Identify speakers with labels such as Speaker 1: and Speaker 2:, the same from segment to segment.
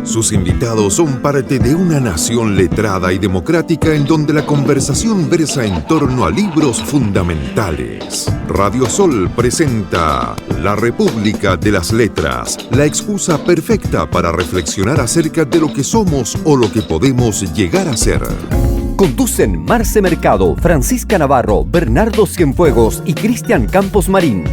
Speaker 1: Sus invitados son parte de una nación letrada y democrática en donde la conversación versa en torno a libros fundamentales. Radio Sol presenta La República de las Letras, la excusa perfecta para reflexionar acerca de lo que somos o lo que podemos llegar a ser.
Speaker 2: Conducen Marce Mercado, Francisca Navarro, Bernardo Cienfuegos y Cristian Campos Marín.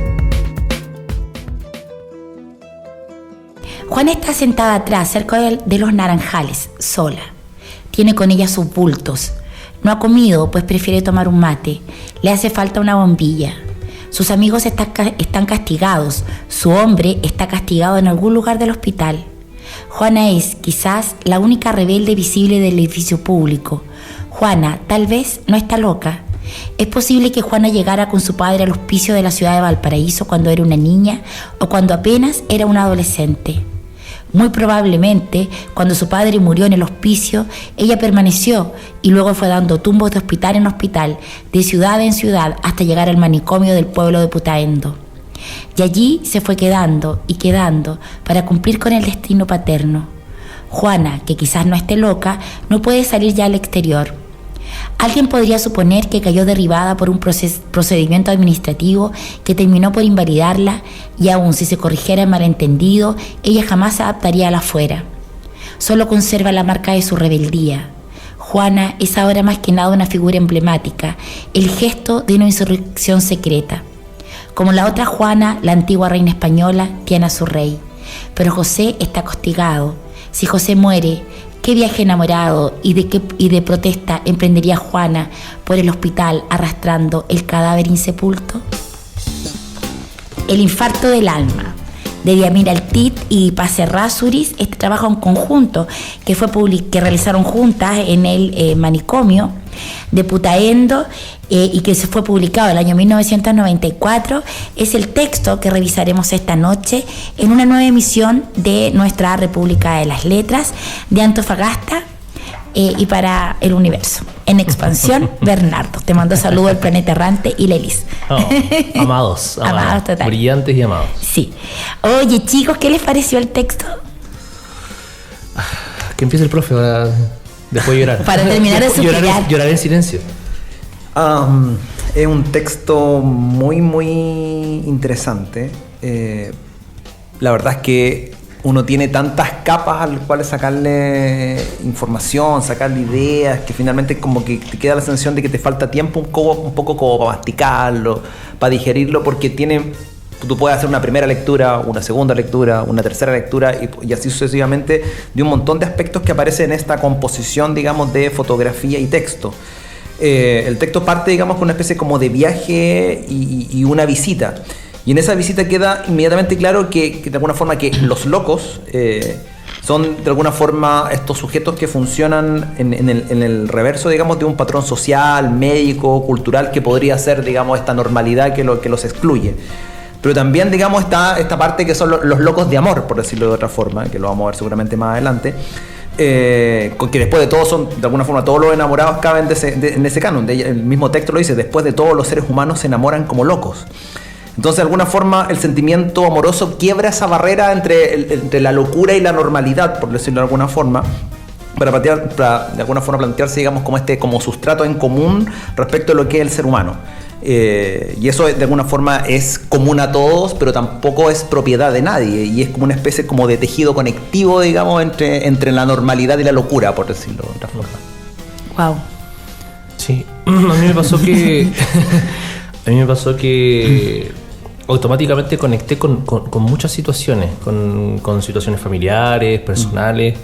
Speaker 3: Juana está sentada atrás, cerca de los naranjales, sola. Tiene con ella sus bultos. No ha comido, pues prefiere tomar un mate. Le hace falta una bombilla. Sus amigos están castigados. Su hombre está castigado en algún lugar del hospital. Juana es, quizás, la única rebelde visible del edificio público. Juana, tal vez, no está loca. Es posible que Juana llegara con su padre al hospicio de la ciudad de Valparaíso cuando era una niña o cuando apenas era una adolescente. Muy probablemente, cuando su padre murió en el hospicio, ella permaneció y luego fue dando tumbos de hospital en hospital, de ciudad en ciudad, hasta llegar al manicomio del pueblo de Putaendo. Y allí se fue quedando y quedando para cumplir con el destino paterno. Juana, que quizás no esté loca, no puede salir ya al exterior. Alguien podría suponer que cayó derribada por un procedimiento administrativo que terminó por invalidarla, y aun si se corrigiera el malentendido, ella jamás se adaptaría a la fuera. Solo conserva la marca de su rebeldía. Juana es ahora más que nada una figura emblemática, el gesto de una insurrección secreta. Como la otra Juana, la antigua reina española tiene a su rey. Pero José está castigado. Si José muere, ¿qué viaje enamorado y de protesta emprendería Juana por el hospital arrastrando el cadáver insepulto? El infarto del alma, de Diamira Altit y Paz Errázuriz. Este trabajo en conjunto que realizaron juntas en el manicomio de Putaendo y que se fue publicado en el año 1994, es el texto que revisaremos esta noche en una nueva emisión de nuestra República de las Letras de Antofagasta y para el universo. En expansión, Bernardo. Te mando saludos al planeta errante y Lelis.
Speaker 4: Oh, amados,
Speaker 3: total.
Speaker 4: Brillantes y amados.
Speaker 3: Sí. Oye, chicos, ¿qué les pareció el texto?
Speaker 4: Que empiece el profe ahora. Después llorar.
Speaker 3: Para terminar de suspirar.
Speaker 4: Llorar en silencio.
Speaker 5: Es un texto muy, muy interesante. La verdad es que uno tiene tantas capas a las cuales sacarle información, sacarle ideas, que finalmente como que te queda la sensación de que te falta tiempo un poco como para masticarlo, para digerirlo, porque tú puedes hacer una primera lectura, una segunda lectura, una tercera lectura y así sucesivamente, de un montón de aspectos que aparecen en esta composición, digamos, de fotografía y texto. El texto parte, digamos, con una especie como de viaje y una visita. Y en esa visita queda inmediatamente claro que de alguna forma que los locos son de alguna forma estos sujetos que funcionan en el reverso, digamos, de un patrón social, médico, cultural que podría ser, digamos, esta normalidad que los excluye. Pero también, digamos, está esta parte que son los locos de amor, por decirlo de otra forma, que lo vamos a ver seguramente más adelante, que después de todo son, de alguna forma, todos los enamorados caben en ese canon. El mismo texto lo dice: después de todo los seres humanos se enamoran como locos. Entonces, de alguna forma, el sentimiento amoroso quiebra esa barrera entre la locura y la normalidad, por decirlo de alguna forma, para de alguna forma plantearse, digamos, como sustrato en común respecto a lo que es el ser humano. Y eso de alguna forma es común a todos, pero tampoco es propiedad de nadie, y es como una especie como de tejido conectivo, digamos, entre la normalidad y la locura, por decirlo de otra forma.
Speaker 3: Wow.
Speaker 4: Sí, a mí me pasó que automáticamente conecté con muchas situaciones, con situaciones familiares, personales,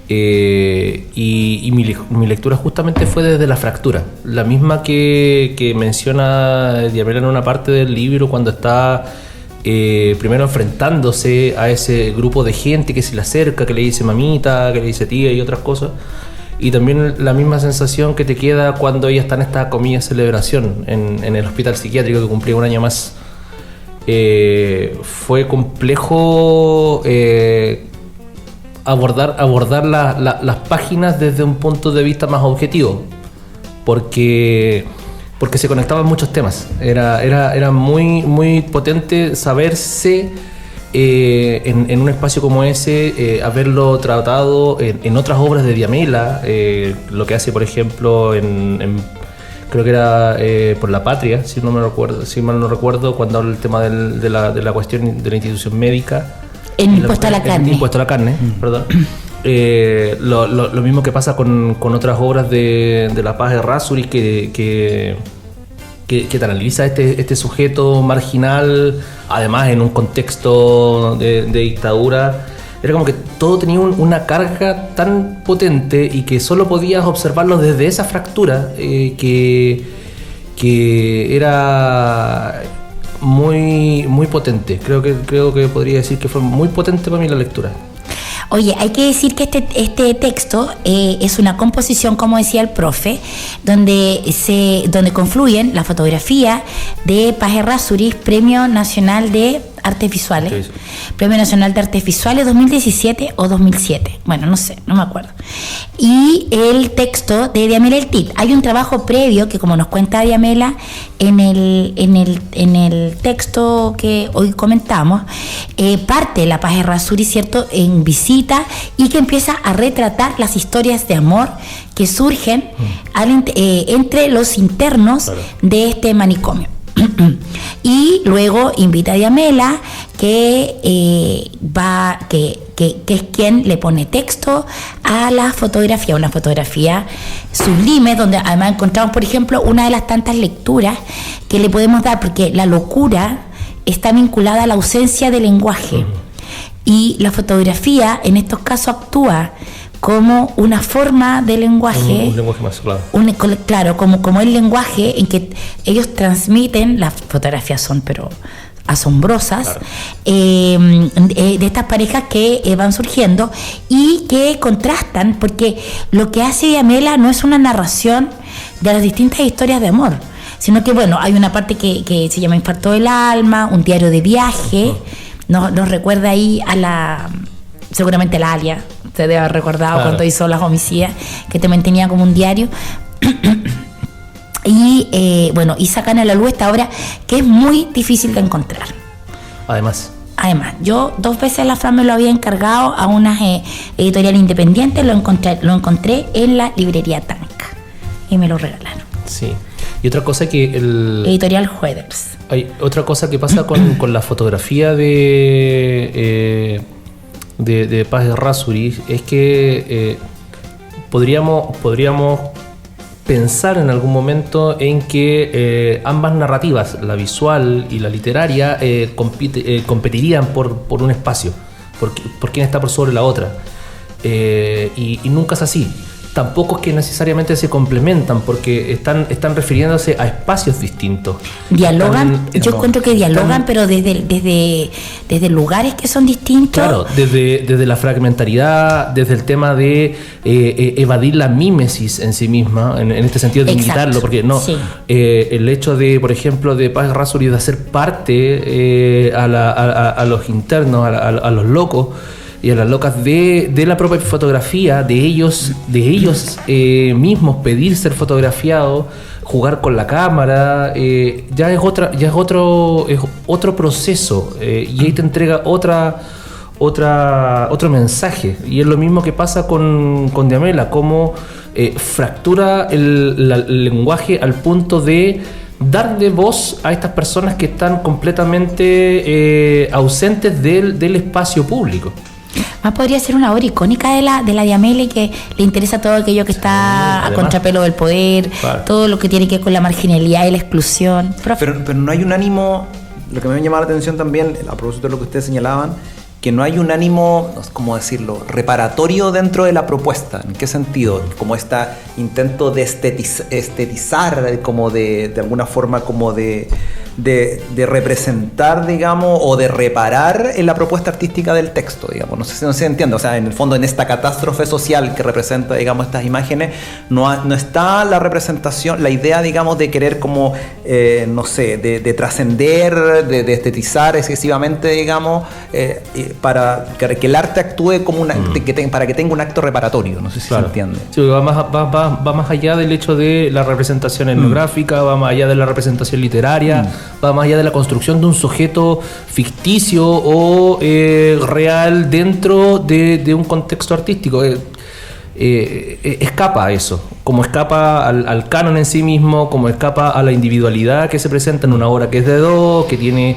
Speaker 4: y mi lectura justamente fue desde la fractura, la misma que menciona Diamela en una parte del libro, cuando está primero enfrentándose a ese grupo de gente que se le acerca, que le dice mamita, que le dice tía y otras cosas. Y también la misma sensación que te queda cuando ella está en esta comilla celebración en el hospital psiquiátrico, que cumplía un año más. Fue complejo abordar las páginas desde un punto de vista más objetivo, porque se conectaban muchos temas. Era muy, muy potente saberse en un espacio como ese, haberlo tratado en otras obras de Diamela, lo que hace, por ejemplo, creo que era Por la Patria, si mal no recuerdo, cuando habla el tema de la cuestión de la institución médica.
Speaker 3: En Impuesto a la Carne.
Speaker 4: Impuesto a la Carne, perdón. Lo mismo que pasa con otras obras de La Paz Errázuriz que te analiza este sujeto marginal, además en un contexto de dictadura. Era como que todo tenía una carga tan potente y que solo podías observarlo desde esa fractura que era muy, muy potente. Creo que podría decir que fue muy potente para mí la lectura.
Speaker 3: Oye, hay que decir que este texto es una composición, como decía el profe, donde confluyen la fotografía de Paz Errázuriz, Premio Nacional de Artes Visuales, Premio Nacional de Artes Visuales 2017 o 2007, bueno, no sé, no me acuerdo, y el texto de Diamela Eltit. Hay un trabajo previo que, como nos cuenta Diamela en el texto que hoy comentamos, parte la Paz Errázuriz, ¿cierto?, en visita, y que empieza a retratar las historias de amor que surgen entre los internos de este manicomio. Y luego invita a Diamela, que es quien le pone texto a la fotografía, una fotografía sublime, donde además encontramos, por ejemplo, una de las tantas lecturas que le podemos dar, porque la locura está vinculada a la ausencia de lenguaje, y la fotografía en estos casos actúa como una forma de lenguaje,
Speaker 4: un lenguaje más claro.
Speaker 3: Claro, como el lenguaje en que ellos transmiten. Las fotografías son pero asombrosas, claro, de estas parejas que van surgiendo y que contrastan, porque lo que hace Diamela no es una narración de las distintas historias de amor, sino que, bueno, hay una parte que se llama Infarto del Alma, un diario de viaje, nos recuerda ahí seguramente la Alia, te debe haber recordado, claro, cuando hizo Las Homicidas, que también tenía como un diario. Y bueno, y sacan a la luz esta obra que es muy difícil de encontrar. Además, yo 2 veces la Fran me lo había encargado a una editorial independiente, lo encontré en la librería Tanca y me lo regalaron.
Speaker 4: Sí. Y otra cosa que
Speaker 3: editorial Jueders.
Speaker 4: Hay otra cosa que pasa con la fotografía de Paz Errázuriz, es que podríamos pensar en algún momento en que ambas narrativas, la visual y la literaria, competirían por un espacio, por quién está por sobre la otra, y nunca es así. Tampoco es que necesariamente se complementan, porque están refiriéndose a espacios distintos.
Speaker 3: Dialogan, yo encuentro que dialogan, pero desde lugares que son distintos. Claro,
Speaker 4: desde la fragmentariedad, desde el tema de evadir la mímesis en sí misma, en este sentido de imitarlo, porque no, sí, el hecho de, por ejemplo, de Paz Errázuriz de hacer parte a los internos, a los locos y a las locas de la propia fotografía, de ellos mismos pedir ser fotografiados, jugar con la cámara, ya es otro proceso, y ahí te entrega otro mensaje. Y es lo mismo que pasa con Diamela, como fractura el lenguaje al punto de darle voz a estas personas que están completamente ausentes del espacio público.
Speaker 3: Más podría ser una obra icónica de la Diamela, y que le interesa todo aquello que está a contrapelo del poder, claro, todo lo que tiene que ver con la marginalidad y la exclusión.
Speaker 5: Pero no hay un ánimo, lo que me ha llamado la atención también, a propósito de lo que ustedes señalaban, que no hay un ánimo, ¿cómo decirlo?, reparatorio dentro de la propuesta. ¿En qué sentido? Como este intento de estetizar, como de alguna forma, como de representar, digamos, o de reparar en la propuesta artística del texto, digamos. No sé si se entiende. O sea, en el fondo, en esta catástrofe social que representa, digamos, estas imágenes, no está la representación, la idea, digamos, de querer como, no sé, de trascender, de estetizar excesivamente, digamos, para que el arte actúe como para que tenga un acto reparatorio. No sé si, claro, se entiende.
Speaker 4: Sí, va más allá del hecho de la representación etnográfica, va más allá de la representación literaria. va más allá de la construcción de un sujeto ficticio o real dentro de un contexto artístico. Escapa a eso, como escapa al canon en sí mismo, como escapa a la individualidad que se presenta en una obra que es de dos, que tiene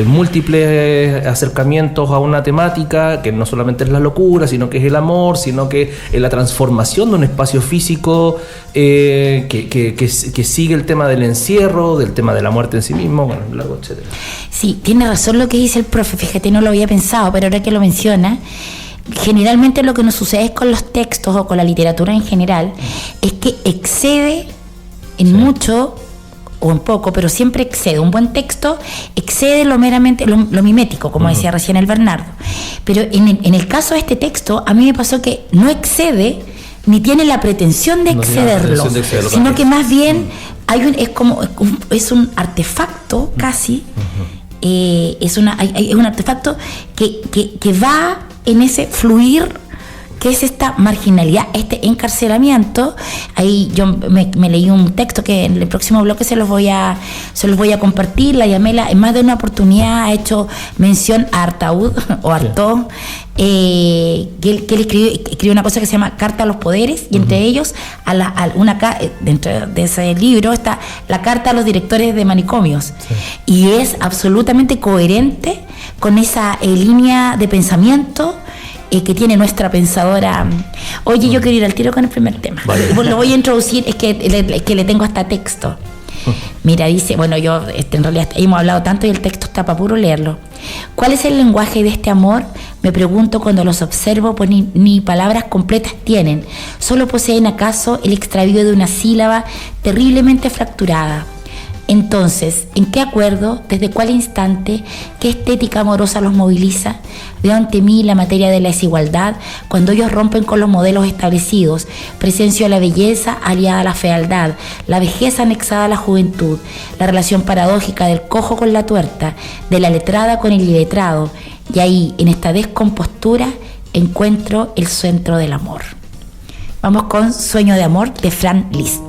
Speaker 4: múltiples acercamientos a una temática, que no solamente es la locura, sino que es el amor, sino que es la transformación de un espacio físico que sigue el tema del encierro, del tema de la muerte en sí mismo, bueno, largo, etcétera.
Speaker 3: Sí, tiene razón lo que dice el profe, fíjate, no lo había pensado, pero ahora que lo menciona, generalmente lo que nos sucede con los textos o con la literatura en general es que excede en mucho o en poco, pero siempre excede. Un buen texto excede lo meramente, lo mimético, como decía recién el Bernardo. Pero en el caso de este texto, a mí me pasó que no excede ni tiene la pretensión de excederlo, sino que más bien es un artefacto casi, es un artefacto que va en ese fluir que es esta marginalidad, este encarcelamiento. Ahí yo me leí un texto que en el próximo bloque se los voy a compartir. La Yamela en más de una oportunidad ha hecho mención a Artaud o Artaud, que él escribió una cosa que se llama Carta a los Poderes, y entre ellos dentro de ese libro está la Carta a los Directores de Manicomios, y es absolutamente coherente con esa línea de pensamiento que tiene nuestra pensadora. Oye, yo quiero ir al tiro con el primer tema. Vale. Lo voy a introducir, es que le tengo hasta texto. Mira, dice, bueno, yo en realidad hemos hablado tanto y el texto está para puro leerlo. ¿Cuál es el lenguaje de este amor? Me pregunto cuando los observo, pues ni palabras completas tienen. Solo poseen acaso el extravío de una sílaba terriblemente fracturada. Entonces, ¿en qué acuerdo, desde cuál instante, qué estética amorosa los moviliza? Veo ante mí la materia de la desigualdad cuando ellos rompen con los modelos establecidos. Presencio la belleza aliada a la fealdad, la vejez anexada a la juventud, la relación paradójica del cojo con la tuerta, de la letrada con el iletrado, y ahí, en esta descompostura, encuentro el centro del amor. Vamos con Sueño de amor de Franz Liszt.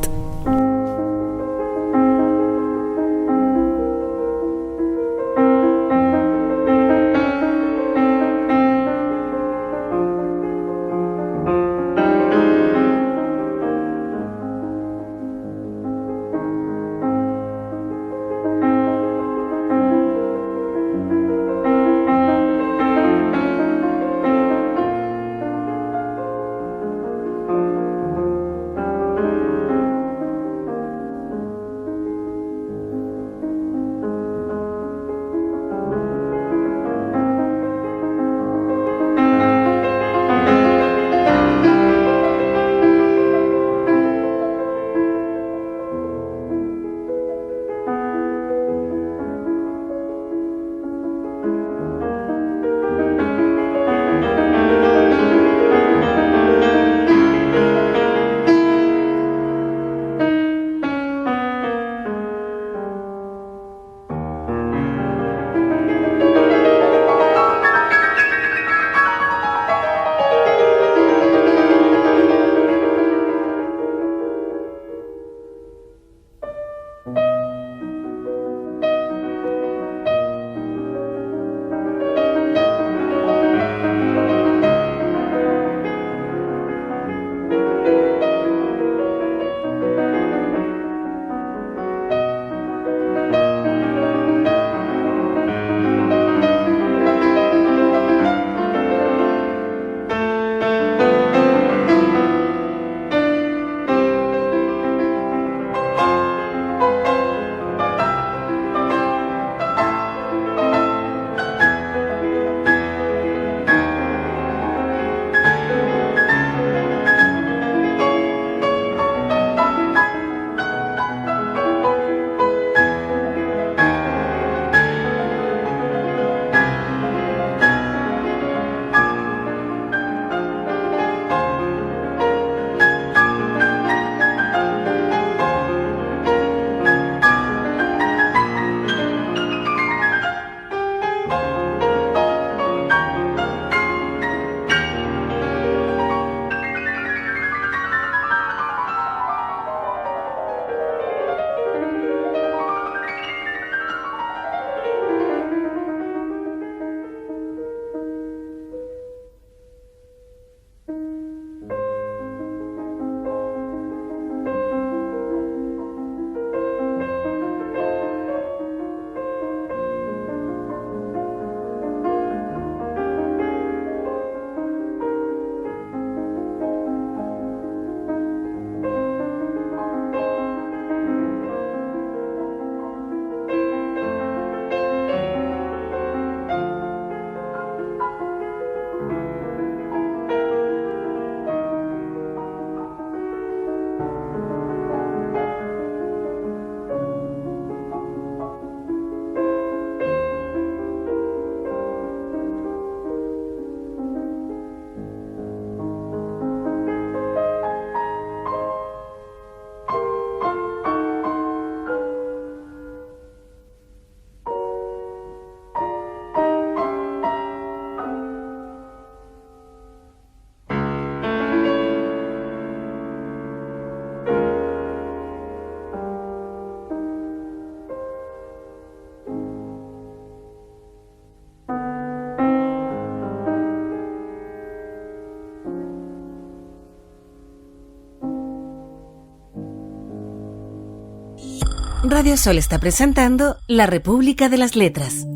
Speaker 6: Radio Sol está presentando La República de las Letras.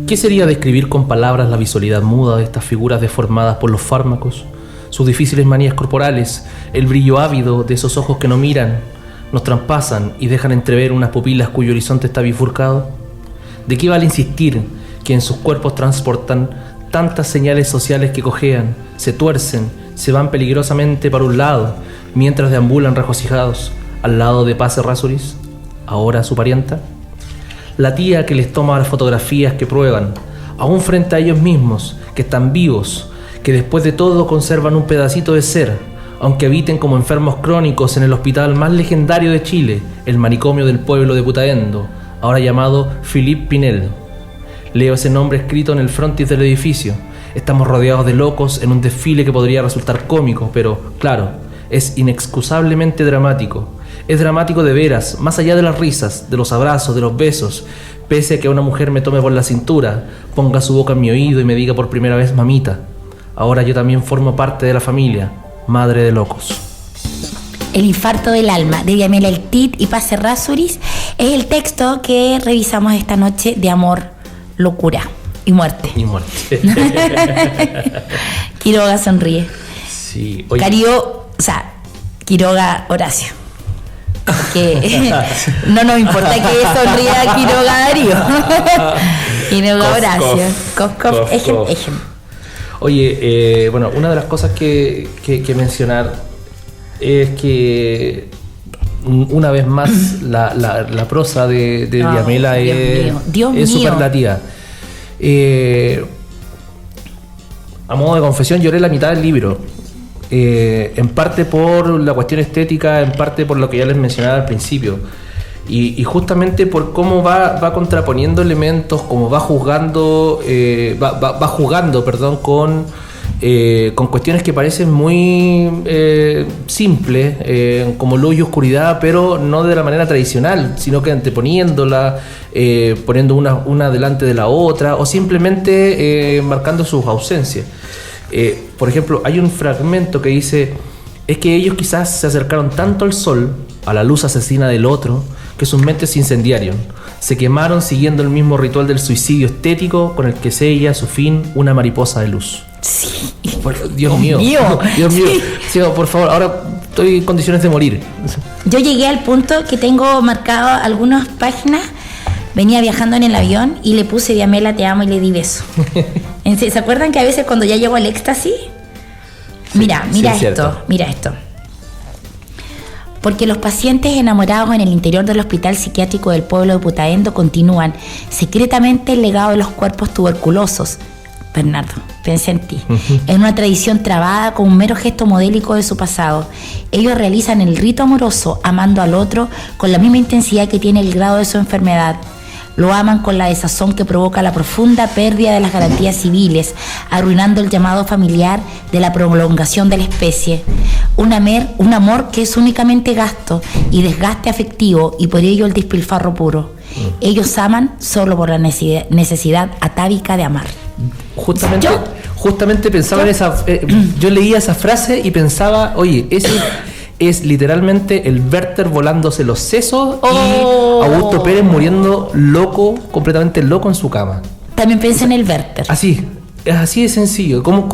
Speaker 4: ¿Qué sería describir con palabras la visualidad muda de estas figuras deformadas por los fármacos? Sus difíciles manías corporales, el brillo ávido de esos ojos que no miran, nos traspasan y dejan entrever unas pupilas cuyo horizonte está bifurcado. ¿De qué vale insistir que en sus cuerpos transportan tantas señales sociales que cojean, se tuercen, se van peligrosamente para un lado, mientras deambulan regocijados al lado de Paz Errázuriz, ahora su parienta? La tía que les toma las fotografías que prueban, aún frente a ellos mismos, que están vivos, que después de todo conservan un pedacito de ser, aunque habiten como enfermos crónicos en el hospital más legendario de Chile, el manicomio del pueblo de Putaendo, ahora llamado Philippe Pinel. Leo ese nombre escrito en el frontis del edificio. Estamos rodeados de locos en un desfile que podría resultar cómico, pero, claro, es inexcusablemente dramático. Es dramático de veras, más allá de las risas, de los abrazos, de los besos, pese a que una mujer me tome por la cintura, ponga su boca en mi oído y me diga por primera vez mamita. Ahora yo también formo parte de la familia, madre de locos.
Speaker 3: El infarto del alma, de Diamela Eltit y Paz Errázuriz, es el texto que revisamos esta noche de amor, locura y muerte.
Speaker 4: Y muerte.
Speaker 3: Quiroga sonríe.
Speaker 4: Sí,
Speaker 3: Quiroga Horacio. Que no nos importa que sonría Quiroga Darío. Quiroga Horacio. Kof, ejem.
Speaker 4: Oye, bueno, una de las cosas que mencionar es que una vez más la prosa de Diamela es superlativa. A modo de confesión, lloré la mitad del libro. En parte por la cuestión estética, en parte por lo que ya les mencionaba al principio. Y justamente por cómo va contraponiendo elementos, cómo va jugando con cuestiones que parecen muy simples, como luz y oscuridad, pero no de la manera tradicional, sino que anteponiéndola, poniendo una delante de la otra, o simplemente marcando sus ausencias. Por ejemplo, hay un fragmento que dice: es que ellos quizás se acercaron tanto al sol, a la luz asesina del otro, que sus mentes se incendiaron, se quemaron siguiendo el mismo ritual del suicidio estético con el que sella su fin una mariposa de luz.
Speaker 3: Sí.
Speaker 4: Dios mío. Dios mío. Sí, por favor, ahora estoy en condiciones de morir.
Speaker 3: Yo llegué al punto que tengo marcado algunas páginas. Venía viajando en el avión y le puse Diamela, te amo, y le di beso. ¿Se acuerdan que a veces cuando ya llego al éxtasis? Mira esto. Porque los pacientes enamorados en el interior del hospital psiquiátrico del pueblo de Putaendo continúan secretamente el legado de los cuerpos tuberculosos. Bernardo, pensé en ti. En una tradición trabada con un mero gesto modélico de su pasado. Ellos realizan el rito amoroso amando al otro con la misma intensidad que tiene el grado de su enfermedad. Lo aman con la desazón que provoca la profunda pérdida de las garantías civiles, arruinando el llamado familiar de la prolongación de la especie. Un amor que es únicamente gasto y desgaste afectivo, y por ello el despilfarro puro. Ellos aman solo por la necesidad atávica de amar.
Speaker 4: Justamente pensaba en esa... yo leía esa frase y pensaba, oye, ese es literalmente el Werther volándose los sesos y Augusto Pérez muriendo loco, completamente loco en su cama.
Speaker 3: También pensé en el Werther.
Speaker 4: Así de sencillo. ¿Cómo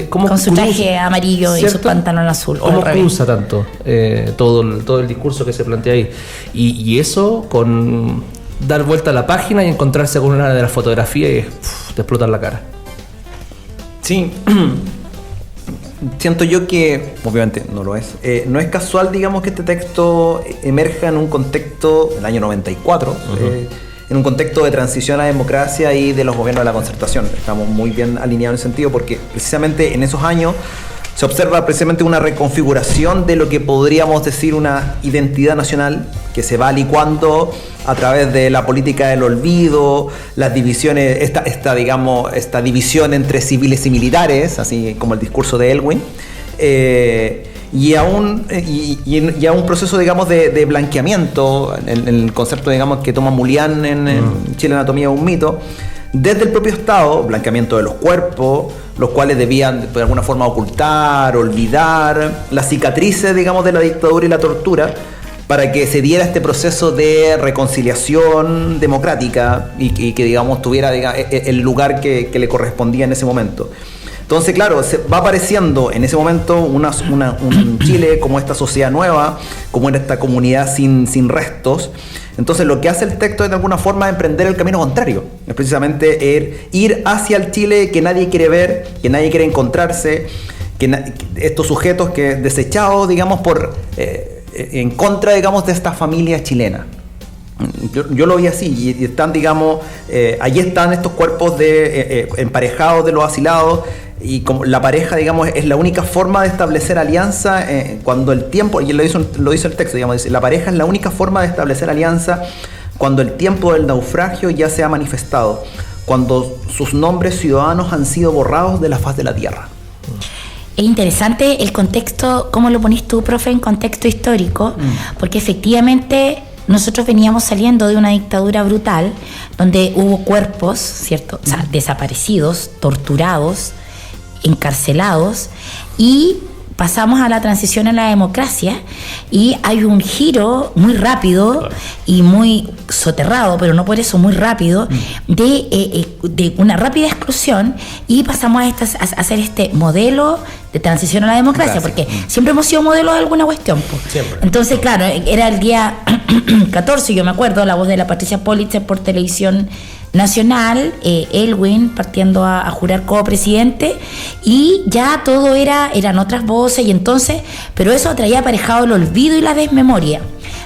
Speaker 3: con su traje amarillo, ¿cierto? Y su pantalón azul.
Speaker 4: ¿Cómo cruza tanto todo el discurso que se plantea ahí? Y eso con dar vuelta a la página y encontrarse con una de las fotografías y te explotar la cara.
Speaker 5: Sí. Siento yo que, obviamente no lo es, no es casual, digamos, que este texto emerja en un contexto, el año 94, en un contexto de transición a la democracia y de los gobiernos de la concertación. Estamos muy bien alineados en ese sentido porque precisamente en esos años se observa precisamente una reconfiguración de lo que podríamos decir una identidad nacional que se va licuando a través de la política del olvido, las divisiones, esta división entre civiles y militares, así como el discurso de Elwin, y a un proceso, digamos, de blanqueamiento, en el concepto, digamos, que toma Mulián en Chile, Anatomía de un mito, desde el propio Estado, blanqueamiento de los cuerpos, los cuales debían de alguna forma ocultar, olvidar las cicatrices, digamos, de la dictadura y la tortura, para que se diera este proceso de reconciliación democrática y que, digamos, tuviera el lugar que le correspondía en ese momento. Entonces, claro, se va apareciendo en ese momento un Chile como esta sociedad nueva, como en esta comunidad sin restos. Entonces, lo que hace el texto es de alguna forma emprender el camino contrario. Es precisamente ir hacia el Chile que nadie quiere ver, que nadie quiere encontrarse, estos sujetos que desechados, digamos, en contra, digamos, de esta familia chilena. Yo lo vi así, y están, digamos, allí están estos cuerpos emparejados de los asilados, y como la pareja, digamos, es la única forma de establecer alianza cuando el tiempo, y lo dice el texto, digamos, dice, la pareja es la única forma de establecer alianza cuando el tiempo del naufragio ya se ha manifestado, cuando sus nombres ciudadanos han sido borrados de la faz de la tierra.
Speaker 3: Es interesante el contexto, cómo lo ponís tú, profe, en contexto histórico, porque efectivamente nosotros veníamos saliendo de una dictadura brutal donde hubo cuerpos, ¿cierto? O sea, desaparecidos, torturados, encarcelados, y pasamos a la transición a la democracia y hay un giro muy rápido y muy soterrado, pero no por eso muy rápido, de una rápida exclusión, y pasamos a hacer este modelo de transición a la democracia, porque siempre hemos sido modelos de alguna cuestión. Entonces, claro, era el día 14, yo me acuerdo, la voz de la Patricia Politzer por televisión nacional, Elwin partiendo a jurar como presidente, y ya todo eran otras voces, y entonces, pero eso traía aparejado el olvido y la desmemoria.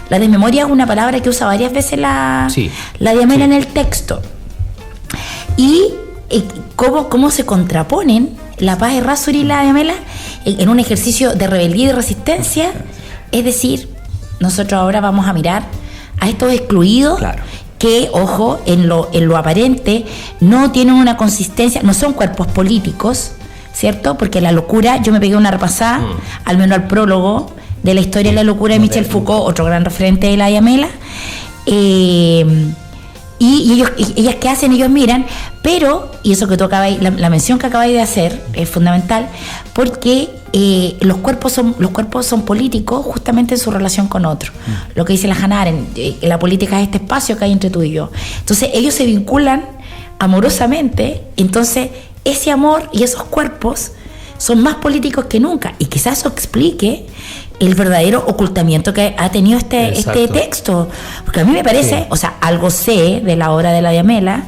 Speaker 3: La desmemoria es una palabra que usa varias veces la Diamela en el texto. Y cómo se contraponen la Paz Errázuriz y la Diamela en un ejercicio de rebeldía y de resistencia. Es decir, nosotros ahora vamos a mirar a estos excluidos, que, ojo, en lo aparente no tienen una consistencia, no son cuerpos políticos, ¿cierto? Porque la locura, yo me pegué una repasada, al menos al prólogo de la historia de la locura de Michel Foucault, otro gran referente de la Diamela, y ellas que hacen, ellos miran, pero, y eso que tú acabáis, la mención que acabáis de hacer es fundamental, porque los cuerpos son políticos justamente en su relación con otros. Lo que dice la Hannah Arendt, la política es este espacio que hay entre tú y yo. Entonces ellos se vinculan amorosamente, entonces ese amor y esos cuerpos son más políticos que nunca, y quizás eso explique el verdadero ocultamiento que ha tenido este texto, porque a mí me parece, o sea, algo sé de la obra de la Diamela.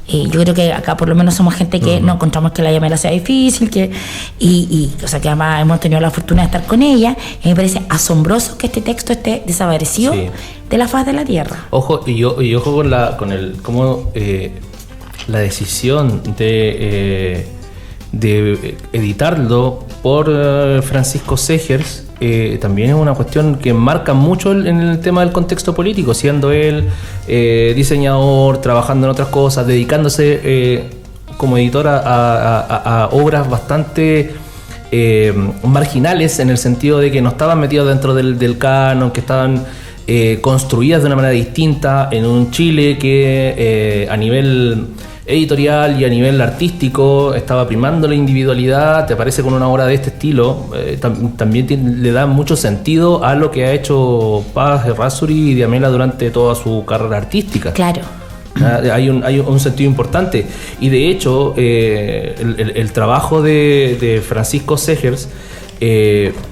Speaker 3: Yo creo que acá por lo menos somos gente que no encontramos que la Diamela sea difícil, o sea, que además hemos tenido la fortuna de estar con ella, y me parece asombroso que este texto esté desaparecido de la faz de la tierra.
Speaker 4: Ojo, y ojo con cómo la decisión de editarlo por Francisco Segers también es una cuestión que marca mucho en el tema del contexto político, siendo él diseñador, trabajando en otras cosas, dedicándose como editor a obras bastante marginales, en el sentido de que no estaban metidos dentro del canon, que estaban construidas de una manera distinta en un Chile que a nivel editorial y a nivel artístico estaba primando la individualidad. Te aparece con una obra de este estilo, también le da mucho sentido a lo que ha hecho Paz Errázuriz y Diamela durante toda su carrera artística.
Speaker 3: Claro.
Speaker 4: Hay un sentido importante, y de hecho el trabajo de Francisco Segers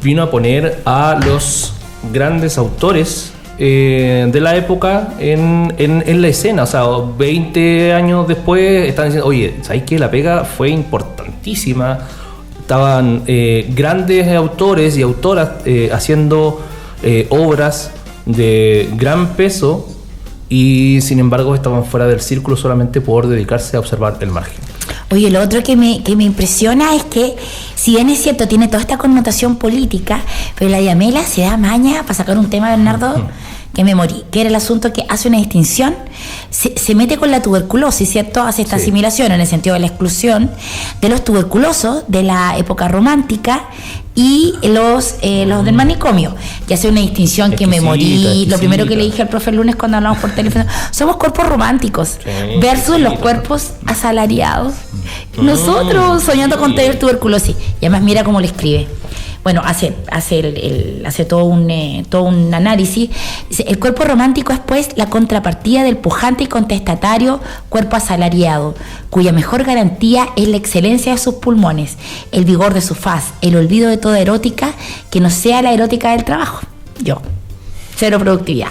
Speaker 4: vino a poner a los grandes autores de la época en la escena. O sea, 20 años después están diciendo, oye, ¿sabes qué? La pega fue importantísima. Estaban grandes autores y autoras haciendo obras de gran peso, y sin embargo estaban fuera del círculo solamente por dedicarse a observar el margen.
Speaker 3: Oye, lo otro que me impresiona es que, si bien es cierto, tiene toda esta connotación política, pero la Diamela se da maña para sacar un tema, Bernardo, que me morí, que era el asunto que hace una distinción, se mete con la tuberculosis, ¿cierto? Hace esta asimilación en el sentido de la exclusión de los tuberculosos de la época romántica y los del manicomio, y hace una distinción que me morí. Lo primero que le dije al profe el lunes cuando hablamos por teléfono, somos cuerpos románticos versus los cuerpos asalariados. Nosotros soñando con tener tuberculosis, y además mira cómo le escribe. bueno, hace todo un análisis. Dice, el cuerpo romántico es pues la contrapartida del pujante y contestatario cuerpo asalariado, cuya mejor garantía es la excelencia de sus pulmones, el vigor de su faz, el olvido de toda erótica que no sea la erótica del trabajo. Yo. Cero productividad.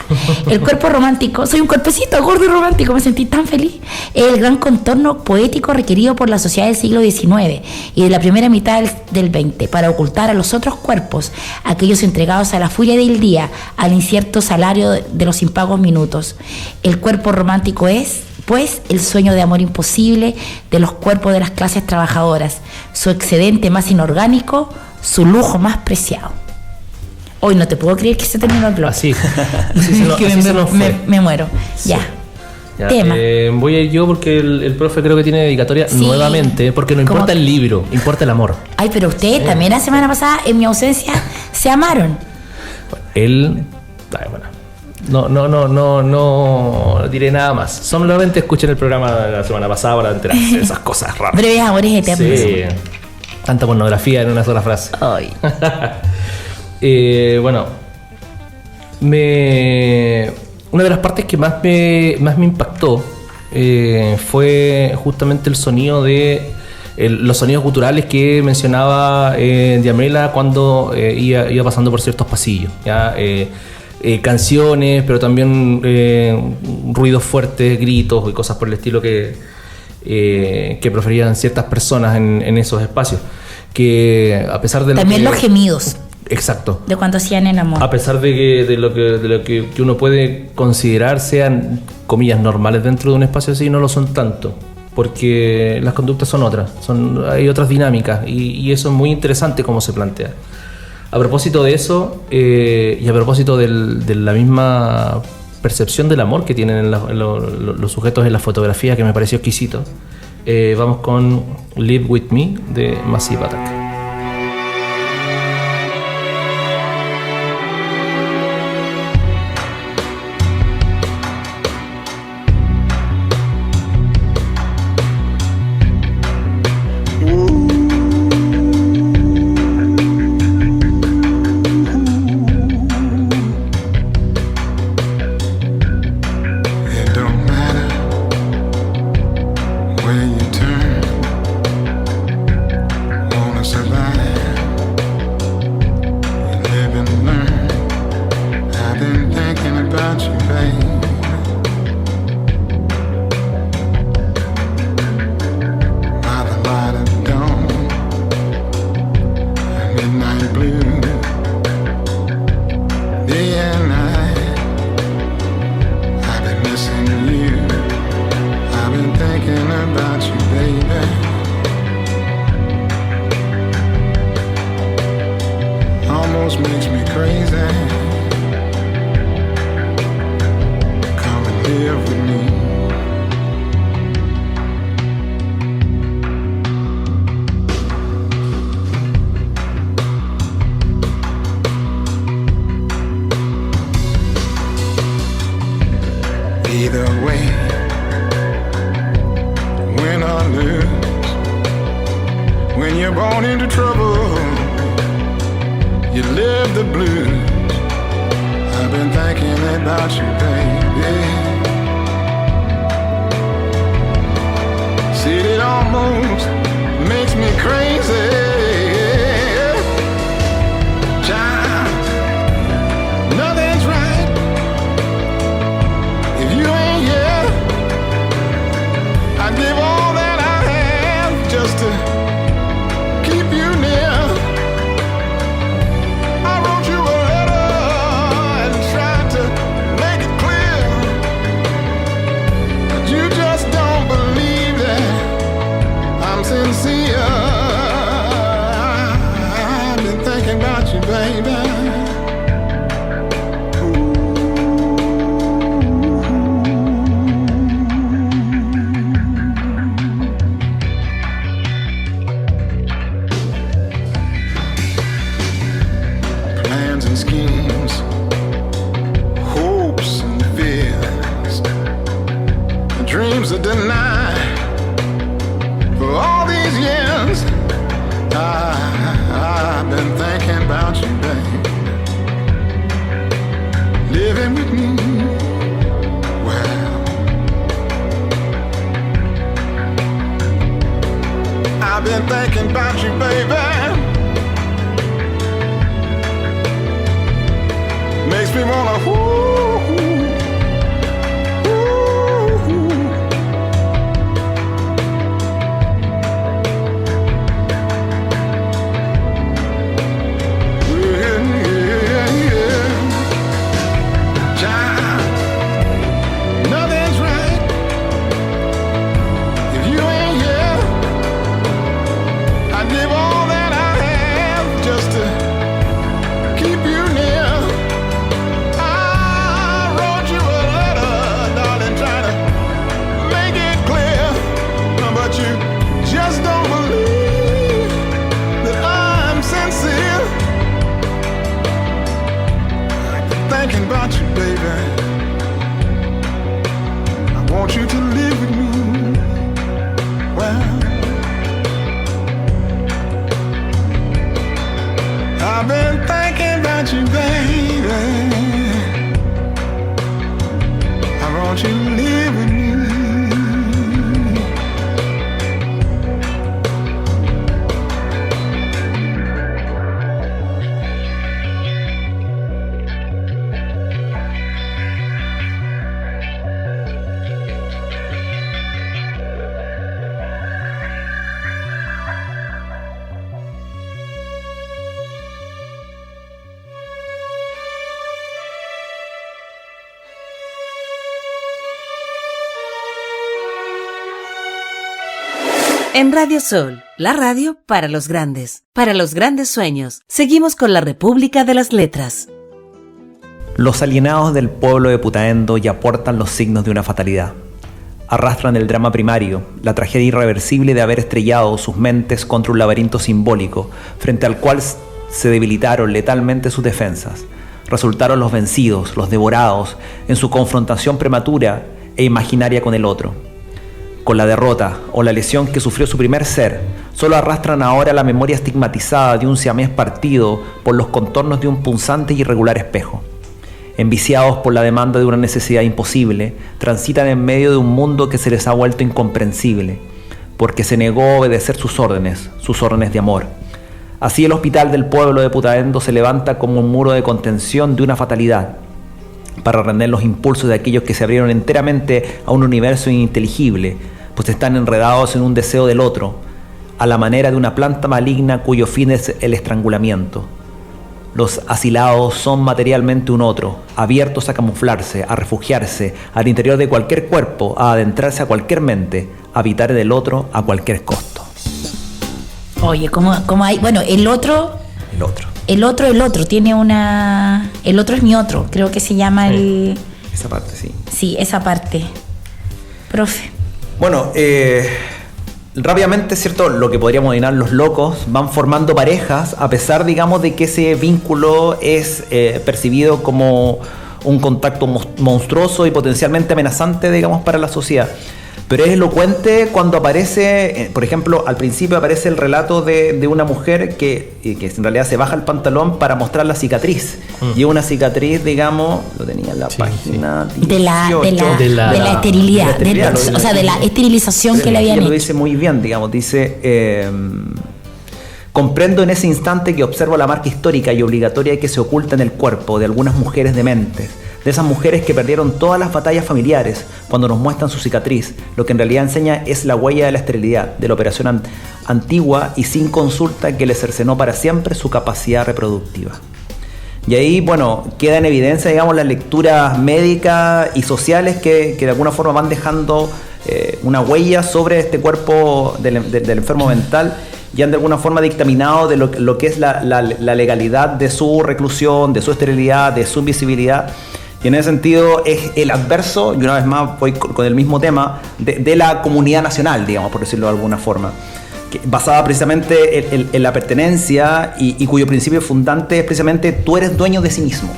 Speaker 3: El cuerpo romántico, soy un cuerpecito gordo y romántico, me sentí tan feliz. Es el gran contorno poético requerido por la sociedad del siglo XIX y de la primera mitad del XX para ocultar a los otros cuerpos, aquellos entregados a la furia del día, al incierto salario de los impagos minutos. El cuerpo romántico es, pues, el sueño de amor imposible de los cuerpos de las clases trabajadoras, su excedente más inorgánico, su lujo más preciado. Hoy no te puedo creer que se terminó el blog.
Speaker 4: Así.
Speaker 3: Me muero.
Speaker 4: Sí.
Speaker 3: Ya. Tema.
Speaker 4: Voy a ir yo porque el profe creo que tiene dedicatoria nuevamente, porque no importa el libro, importa el amor.
Speaker 3: Ay, pero ustedes también la semana pasada, en mi ausencia, se amaron.
Speaker 4: Él... Bueno, no diré nada más. Solamente escuchen el programa de la semana pasada para enterarse de esas cosas raras.
Speaker 3: Breves amores eternos.
Speaker 4: Sí. Tanta pornografía en una sola frase.
Speaker 3: Ay.
Speaker 4: Bueno, una de las partes que más me impactó fue justamente el sonido de los sonidos guturales que mencionaba Diamela cuando iba pasando por ciertos pasillos, ¿ya? Canciones, pero también ruidos fuertes, gritos y cosas por el estilo que proferían ciertas personas en esos espacios, que a pesar de
Speaker 3: también los gemidos.
Speaker 4: Exacto.
Speaker 3: De cuando hacían el amor.
Speaker 4: A pesar de lo que uno puede considerar sean comillas normales dentro de un espacio así, no lo son tanto, porque las conductas son otras, hay otras dinámicas y eso es muy interesante cómo se plantea. A propósito de eso y a propósito de la misma percepción del amor que tienen los sujetos en la fotografía, que me pareció exquisito, vamos con Live With Me de Massive Attack.
Speaker 7: I've been thinking I've been thinking about you, baby. I want you to live with me.
Speaker 6: En Radio Sol, la radio para los grandes sueños. Seguimos con la República de las Letras.
Speaker 5: Los alienados del pueblo de Putaendo ya portan los signos de una fatalidad. Arrastran el drama primario, la tragedia irreversible de haber estrellado sus mentes contra un laberinto simbólico, frente al cual se debilitaron letalmente sus defensas. Resultaron los vencidos, los devorados, en su confrontación prematura e imaginaria con el otro. Con la derrota o la lesión que sufrió su primer ser, solo arrastran ahora la memoria estigmatizada de un siamés partido por los contornos de un punzante y irregular espejo. Enviciados por la demanda de una necesidad imposible, transitan en medio de un mundo que se les ha vuelto incomprensible, porque se negó a obedecer sus órdenes de amor. Así el hospital del pueblo de Putaendo se levanta como un muro de contención de una fatalidad, para render los impulsos de aquellos que se abrieron enteramente a un universo ininteligible, pues están enredados en un deseo del otro, a la manera de una planta maligna cuyo fin es el estrangulamiento. Los asilados son materialmente un otro, abiertos a camuflarse, a refugiarse al interior de cualquier cuerpo, a adentrarse a cualquier mente, a habitar del otro a cualquier costo.
Speaker 3: Oye, ¿cómo hay? Bueno, el otro tiene una... El otro es mi otro, creo que se llama el...
Speaker 5: Esa parte, sí.
Speaker 3: Sí, esa parte. Profe.
Speaker 5: Bueno, rápidamente, ¿cierto? Lo que podríamos denominar los locos van formando parejas, a pesar, digamos, de que ese vínculo es percibido como un contacto monstruoso y potencialmente amenazante, digamos, para la sociedad. Pero es elocuente cuando aparece, por ejemplo, al principio aparece el relato de una mujer que en realidad se baja el pantalón para mostrar la cicatriz. Y una cicatriz, digamos, lo tenía en la página 18,
Speaker 3: de la esterilidad, o sea, de la esterilización que le habían hecho.
Speaker 5: Lo dice muy bien, digamos, dice... comprendo en ese instante que observo la marca histórica y obligatoria que se oculta en el cuerpo de algunas mujeres dementes, de esas mujeres que perdieron todas las batallas familiares cuando nos muestran su cicatriz. Lo que en realidad enseña es la huella de la esterilidad, de la operación antigua y sin consulta que le cercenó para siempre su capacidad reproductiva. Y ahí, bueno, queda en evidencia, digamos, las lecturas médicas y sociales que de alguna forma van dejando una huella sobre este cuerpo del enfermo mental, y han de alguna forma dictaminado de lo que es la legalidad de su reclusión, de su esterilidad, de su invisibilidad. Y en ese sentido es el adverso, y una vez más voy con el mismo tema, de la comunidad nacional, digamos, por decirlo de alguna forma, basada precisamente en la pertenencia y cuyo principio fundante es precisamente tú eres dueño de sí mismo.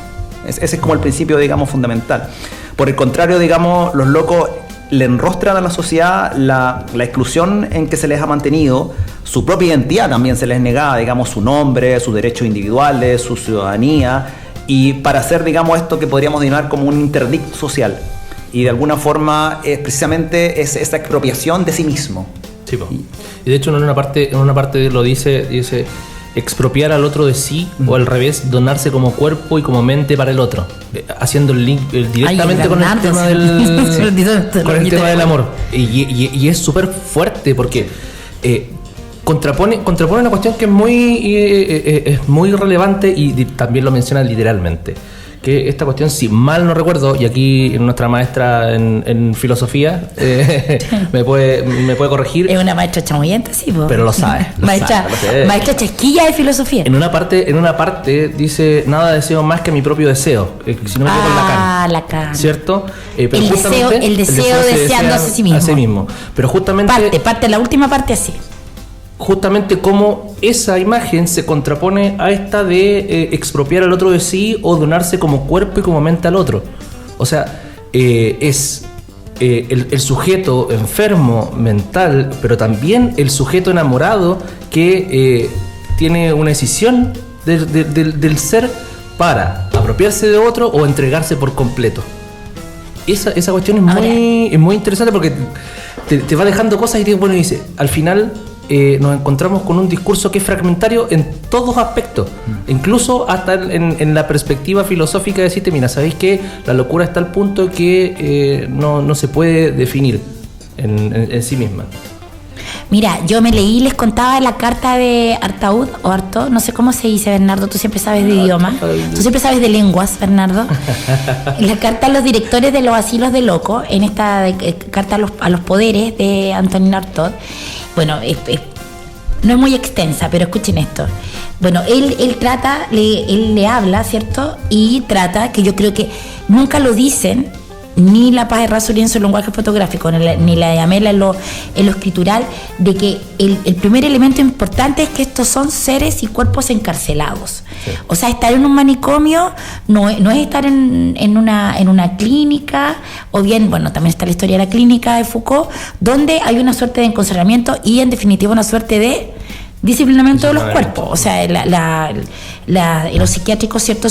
Speaker 5: Ese es como el principio, digamos, fundamental. Por el contrario, digamos, los locos le enrostran a la sociedad la exclusión en que se les ha mantenido, su propia identidad también se les negaba, digamos, su nombre, sus derechos individuales, su ciudadanía, y para hacer, digamos, esto que podríamos denominar como un interdicto social. Y de alguna forma es precisamente esa expropiación de sí mismo.
Speaker 4: Sí, y de hecho en una parte lo dice expropiar al otro de sí, o al revés, donarse como cuerpo y como mente para el otro, haciendo el link directamente con el tema del amor. Y es súper fuerte porque contrapone una cuestión que es muy relevante y también lo menciona literalmente. Que esta cuestión, si mal no recuerdo, y aquí nuestra maestra en filosofía me puede corregir.
Speaker 3: Es una maestra chamullenta, sí, po.
Speaker 4: Pero lo sabe.
Speaker 3: Maestra chasquilla de filosofía.
Speaker 4: En una parte dice: nada deseo más que mi propio deseo. Si no me equivoco,
Speaker 3: Lacan.
Speaker 4: ¿Cierto? Pero
Speaker 3: el deseo deseándose a sí mismo.
Speaker 4: Pero justamente.
Speaker 3: Parte la última parte así.
Speaker 4: Justamente cómo esa imagen se contrapone a esta de expropiar al otro de sí o donarse como cuerpo y como mente al otro. O sea, es el sujeto enfermo mental, pero también el sujeto enamorado que tiene una decisión del ser para apropiarse de otro o entregarse por completo. Esa cuestión es muy interesante porque te va dejando cosas y dice, al final nos encontramos con un discurso que es fragmentario en todos aspectos, incluso hasta en la perspectiva filosófica de decirte, mira, ¿sabéis qué? La locura está al punto que no se puede definir en sí misma.
Speaker 3: Mira, yo me leí, les contaba la carta de Artaud, o Artaud, no sé cómo se dice, Bernardo, tú siempre sabes de idioma, tú siempre sabes de lenguas, Bernardo. La carta a los directores de los asilos de locos, en esta carta a los poderes de Antonin Artaud, bueno, no es muy extensa, pero escuchen esto. Bueno, él le habla, ¿cierto? Y trata, que yo creo que nunca lo dicen, ni la Paz Errázuriz en su lenguaje fotográfico, ni la de Amela en lo escritural, de que el primer elemento importante es que estos son seres y cuerpos encarcelados. Sí. O sea, estar en un manicomio no es estar en una clínica, o bien, bueno, también está la historia de la clínica de Foucault, donde hay una suerte de encarcelamiento y en definitiva una suerte de disciplinamiento de los cuerpos. O sea, los psiquiátricos, ¿cierto?,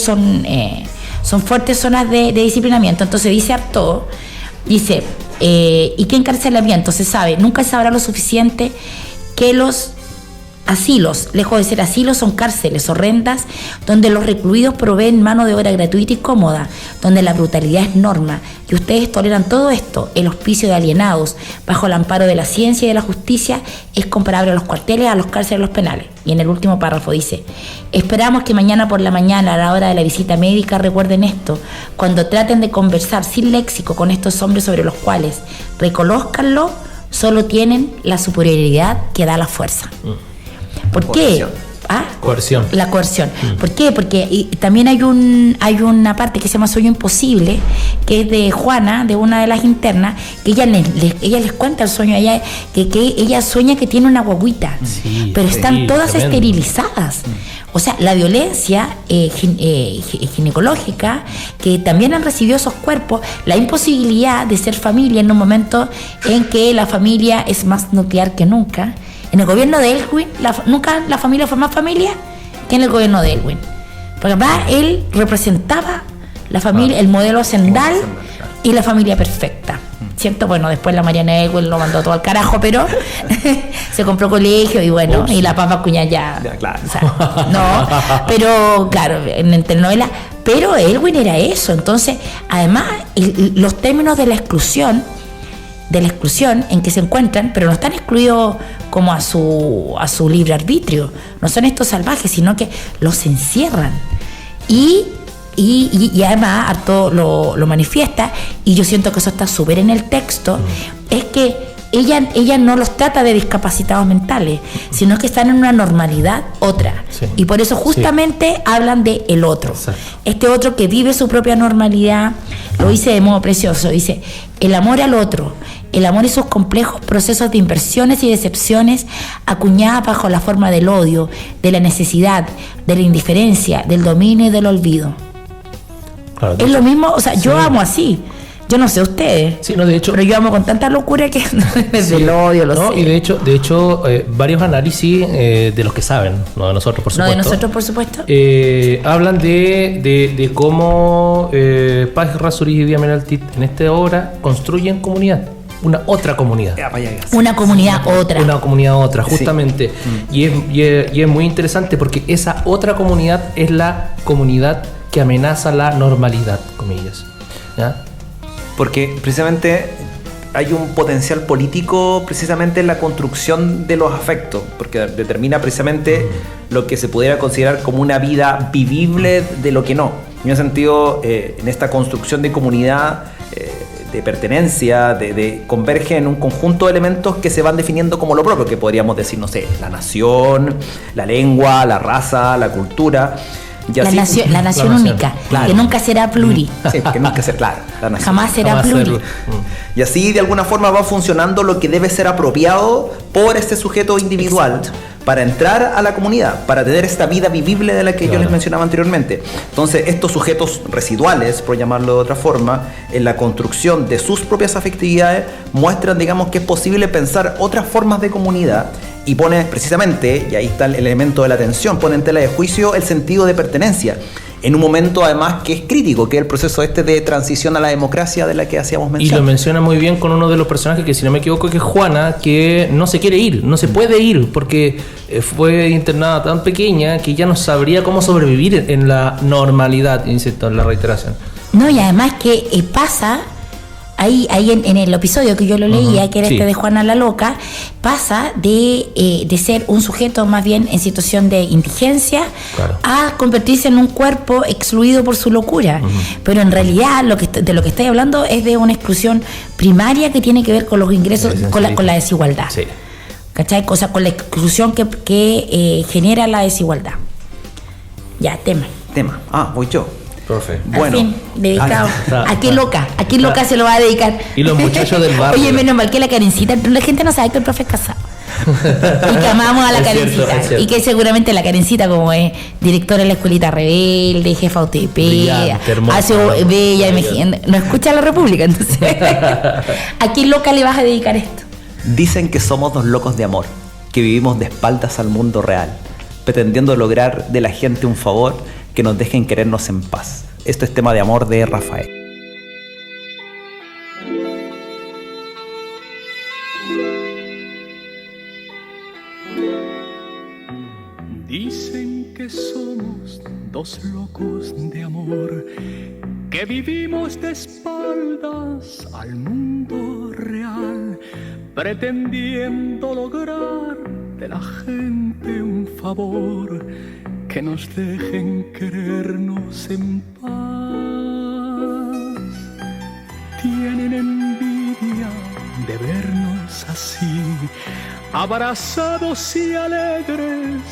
Speaker 3: son fuertes zonas de disciplinamiento. Entonces dice Artaud, ¿y qué encarcelamiento? Se sabe, nunca se sabrá lo suficiente que los asilos, lejos de ser asilos, son cárceles horrendas donde los recluidos proveen mano de obra gratuita y cómoda, donde la brutalidad es norma, y ustedes toleran todo esto. El hospicio de alienados bajo el amparo de la ciencia y de la justicia es comparable a los cuarteles, a los cárceles, a los penales. Y en el último párrafo dice: esperamos que mañana por la mañana, a la hora de la visita médica, recuerden esto, cuando traten de conversar sin léxico con estos hombres sobre los cuales reconózcanlo, solo tienen la superioridad que da la fuerza. ¿Por qué?
Speaker 4: Coerción.
Speaker 3: La coerción. ¿Por qué? Porque también hay una parte que se llama Sueño Imposible, que es de Juana, de una de las internas, que ella les cuenta el sueño, que ella sueña que tiene una guaguita, pero están todas esterilizadas. O sea, la violencia ginecológica, que también han recibido esos cuerpos, la imposibilidad de ser familia en un momento en que la familia es más nuclear que nunca. En el gobierno de Elwin, nunca la familia fue más familia que en el gobierno de Elwin. Porque además él representaba la familia, el modelo Sendal y la familia perfecta. ¿Cierto? Bueno, después la Mariana Elwin lo mandó todo al carajo, pero se compró colegio y bueno, y la Papa Cuña ya claro. O sea, no, pero claro, en telenovela, pero Elwin era eso. Entonces, además, los términos de la exclusión en que se encuentran, pero no están excluidos como a su libre arbitrio, no son estos salvajes, sino que los encierran y además Artaud lo manifiesta, y yo siento que eso está súper en el texto, es que ella no los trata de discapacitados mentales, sino que están en una normalidad otra, y por eso justamente hablan de el otro. Exacto. Este otro que vive su propia normalidad. Lo dice de modo precioso, dice: el amor al otro, el amor y sus complejos procesos de inversiones y decepciones acuñadas bajo la forma del odio, de la necesidad, de la indiferencia, del dominio y del olvido. Claro, es lo mismo, o sea, yo amo así. Yo no sé ustedes,
Speaker 4: sí, no, de hecho,
Speaker 3: pero yo amo con tanta locura que desde el odio lo sé.
Speaker 4: Y de hecho varios análisis de los que saben, no de nosotros por supuesto.
Speaker 3: No de nosotros por supuesto.
Speaker 4: Hablan de cómo Paz Errázuriz y Díaz Menaltit en esta obra construyen comunidad. Una otra comunidad.
Speaker 3: Una comunidad otra.
Speaker 4: Una comunidad otra, justamente. Sí. Y es muy interesante porque esa otra comunidad es la comunidad que amenaza la normalidad, comillas. ¿Ya?
Speaker 5: Porque precisamente hay un potencial político precisamente en la construcción de los afectos, porque determina precisamente lo que se pudiera considerar como una vida vivible de lo que no. En ese sentido, en esta construcción de comunidad, de pertenencia, de converge en un conjunto de elementos que se van definiendo como lo propio, que podríamos decir, no sé, la nación, la lengua, la raza, la cultura.
Speaker 3: La nación única, claro, que nunca será pluri.
Speaker 5: Sí, que nunca será, claro. La nación
Speaker 3: jamás será pluri.
Speaker 5: Y así de alguna forma va funcionando lo que debe ser apropiado por este sujeto individual. Exacto. para entrar a la comunidad, para tener esta vida vivible de la que yo les mencionaba anteriormente. Entonces, estos sujetos residuales, por llamarlo de otra forma, en la construcción de sus propias afectividades, muestran, digamos, que es posible pensar otras formas de comunidad y pone precisamente, y ahí está el elemento de la tensión, pone en tela de juicio el sentido de pertenencia, en un momento además que es crítico, que es el proceso de transición a la democracia de la que hacíamos mención.
Speaker 4: Y lo menciona muy bien con uno de los personajes que, si no me equivoco, que es Juana, que no se quiere ir, no se puede ir, porque fue internada tan pequeña que ya no sabría cómo sobrevivir en la normalidad, insisto, en la reiteración.
Speaker 3: No, y además que pasa... Ahí en el episodio que yo lo leía, que era de Juana la Loca, pasa de ser un sujeto más bien en situación de indigencia a convertirse en un cuerpo excluido por su locura. Pero en realidad de lo que estoy hablando es de una exclusión primaria que tiene que ver con los ingresos, con la desigualdad. Sí. ¿Cachai? Cosa con la exclusión que genera la desigualdad. Ya, tema.
Speaker 5: Voy yo.
Speaker 4: Profe.
Speaker 3: Bueno, fin, dedicado. ¿A qué loca se lo va a dedicar?
Speaker 4: Y los muchachos del barrio.
Speaker 3: Oye, menos mal que la Karencita, la gente no sabe que el profe es casado. Y que amamos a la Karencita. Y que seguramente la Karencita, como es directora de la Escuelita Rebelde, jefa UTP,
Speaker 4: brillante, hermosa,
Speaker 3: hace bella, no escucha a la República, entonces. ¿A qué loca le vas a dedicar esto?
Speaker 5: Dicen que somos dos locos de amor, que vivimos de espaldas al mundo real, pretendiendo lograr de la gente un favor, que nos dejen querernos en paz. Esto es tema de amor de Rafael.
Speaker 8: Dicen que somos dos locos de amor, que vivimos de espaldas al mundo real, pretendiendo lograr de la gente un favor, que nos dejen querernos en paz. Tienen envidia de vernos así, abrazados y alegres,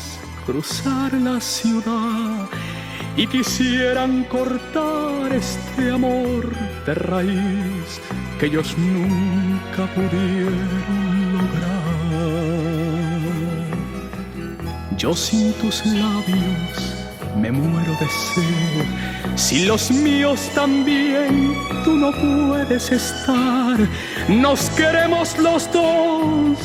Speaker 8: cruzar la ciudad, y quisieran cortar este amor de raíz que ellos nunca pudieron lograr. Yo sin tus labios me muero de sed, si los míos también tú no puedes estar. Nos queremos los dos,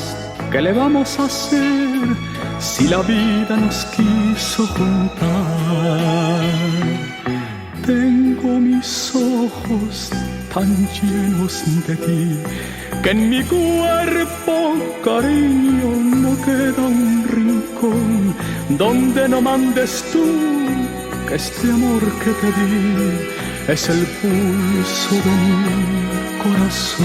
Speaker 8: ¿qué le vamos a hacer si la vida nos quiso juntar? Tengo mis ojos tan llenos de ti, que en mi cuerpo, cariño, no queda un rincón donde no mandes tú, que este amor que te di es el pulso de mi corazón.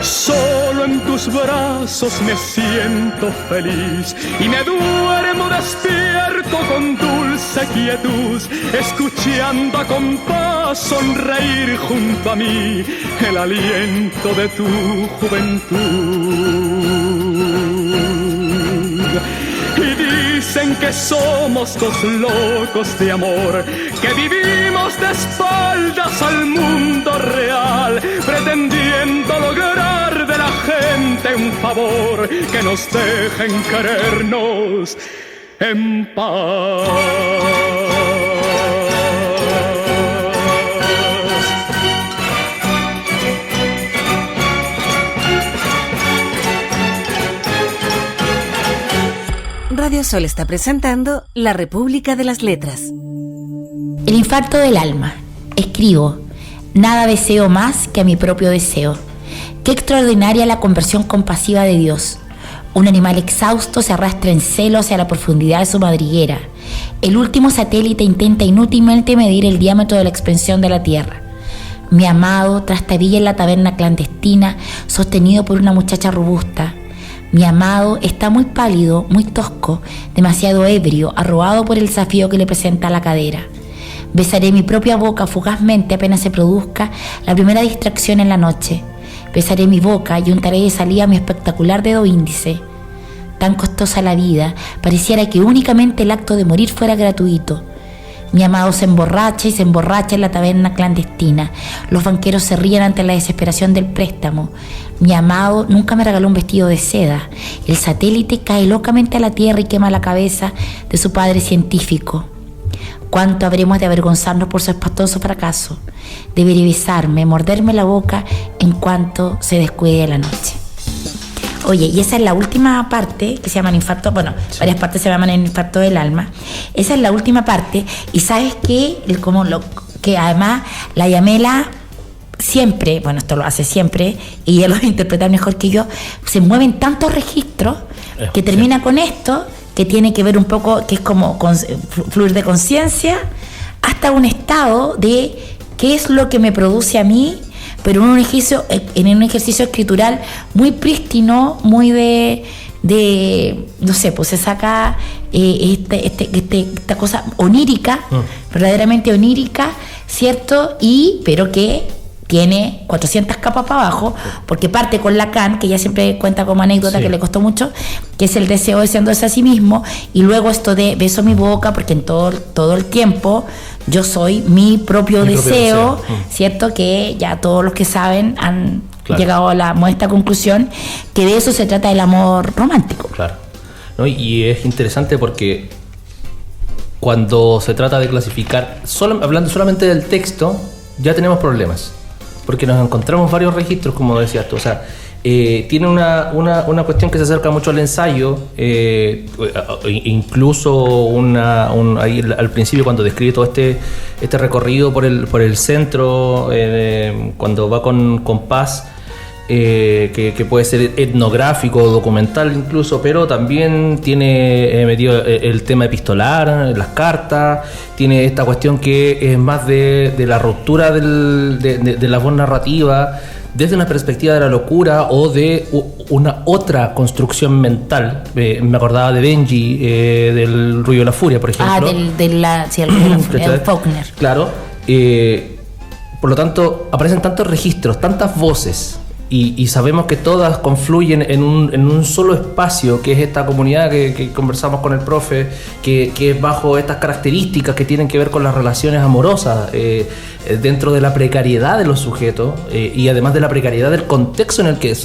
Speaker 8: Solo en tus brazos me siento feliz y me duermo despierto con dulce quietud, escuchando a compás sonreír junto a mí el aliento de tu juventud. Y dicen que somos dos locos de amor, que vivimos de espaldas al mundo real, pretendiendo lograr de la gente un favor, que nos dejen querernos en paz.
Speaker 6: Radio Sol está presentando La República de las Letras.
Speaker 3: El infarto del alma. Escribo: nada deseo más que a mi propio deseo. Qué extraordinaria la conversión compasiva de Dios. Un animal exhausto se arrastra en celo hacia la profundidad de su madriguera. El último satélite intenta inútilmente medir el diámetro de la expansión de la Tierra. Mi amado trastabilla en la taberna clandestina, sostenido por una muchacha robusta. Mi amado está muy pálido, muy tosco, demasiado ebrio, arrobado por el desafío que le presenta la cadera. Besaré mi propia boca fugazmente apenas se produzca la primera distracción en la noche. Besaré mi boca y untaré de salida mi espectacular dedo índice. Tan costosa la vida, pareciera que únicamente el acto de morir fuera gratuito. Mi amado se emborracha y se emborracha en la taberna clandestina. Los banqueros se ríen ante la desesperación del préstamo. Mi amado nunca me regaló un vestido de seda. El satélite cae locamente a la tierra y quema la cabeza de su padre científico. ¿Cuánto habremos de avergonzarnos por su espantoso fracaso? Deberé besarme, morderme la boca en cuanto se descuide la noche. Oye, y esa es la última parte que se llama el infarto. Bueno, sí. Varias partes se llaman el infarto del alma. Esa es la última parte. Y sabes qué, que además la Yamela siempre, bueno, esto lo hace siempre, y ella lo va a interpretar mejor que yo, se mueven tantos registros que termina con esto, que tiene que ver un poco, que es como fluir de conciencia, hasta un estado de qué es lo que me produce a mí, pero en un ejercicio escritural muy prístino, muy de no sé, pues se saca esta cosa onírica, verdaderamente onírica, ¿cierto? Pero que tiene 400 capas para abajo, porque parte con Lacan, que ella siempre cuenta como anécdota, sí, que le costó mucho, que es el deseo deseándose a sí mismo, y luego esto de beso mi boca, porque en todo el tiempo yo soy mi propio deseo, ¿cierto? Que ya todos los que saben han llegado a la modesta conclusión que de eso se trata el amor romántico.
Speaker 4: Claro. ¿No? Y es interesante porque cuando se trata de clasificar, hablando solamente del texto, ya tenemos problemas. Porque nos encontramos varios registros, como decías tú. O sea, tiene una cuestión que se acerca mucho al ensayo, incluso ahí al principio cuando describe todo este recorrido por el centro, cuando va con Paz, que puede ser etnográfico o documental incluso, pero también tiene metido el tema epistolar, las cartas, tiene esta cuestión que es más de la ruptura de la voz narrativa desde una perspectiva de la locura o de una otra construcción mental. Me acordaba de Benji, del Ruido de la Furia, por ejemplo.
Speaker 3: El Faulkner.
Speaker 4: Claro. Por lo tanto, aparecen tantos registros, tantas voces, y sabemos que todas confluyen en un solo espacio, que es esta comunidad que conversamos con el profe, que es bajo estas características que tienen que ver con las relaciones amorosas, dentro de la precariedad de los sujetos, y además de la precariedad del contexto en el que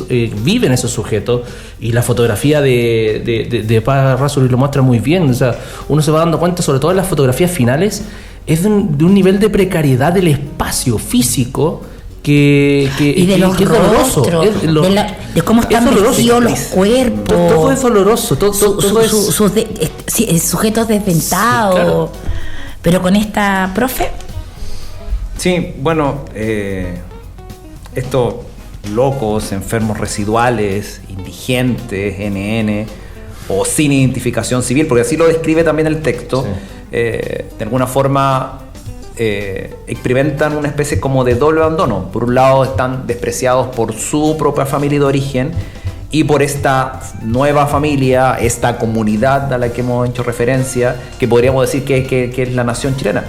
Speaker 4: viven esos sujetos. Y la fotografía de Paz Rasuri lo muestra muy bien. O sea, uno se va dando cuenta, sobre todo en las fotografías finales, es de un nivel de precariedad del espacio físico que
Speaker 3: de los rostros, de cómo están vestidos los cuerpos.
Speaker 4: Todo es doloroso,
Speaker 3: sujetos desdentados. Sí, claro. Pero con esta profe.
Speaker 5: Sí, bueno, estos locos, enfermos residuales, indigentes, NN, o sin identificación civil, porque así lo describe también el texto, sí. De alguna forma experimentan una especie como de doble abandono. Por un lado están despreciados por su propia familia de origen y por esta nueva familia, esta comunidad a la que hemos hecho referencia, que podríamos decir que es la nación chilena,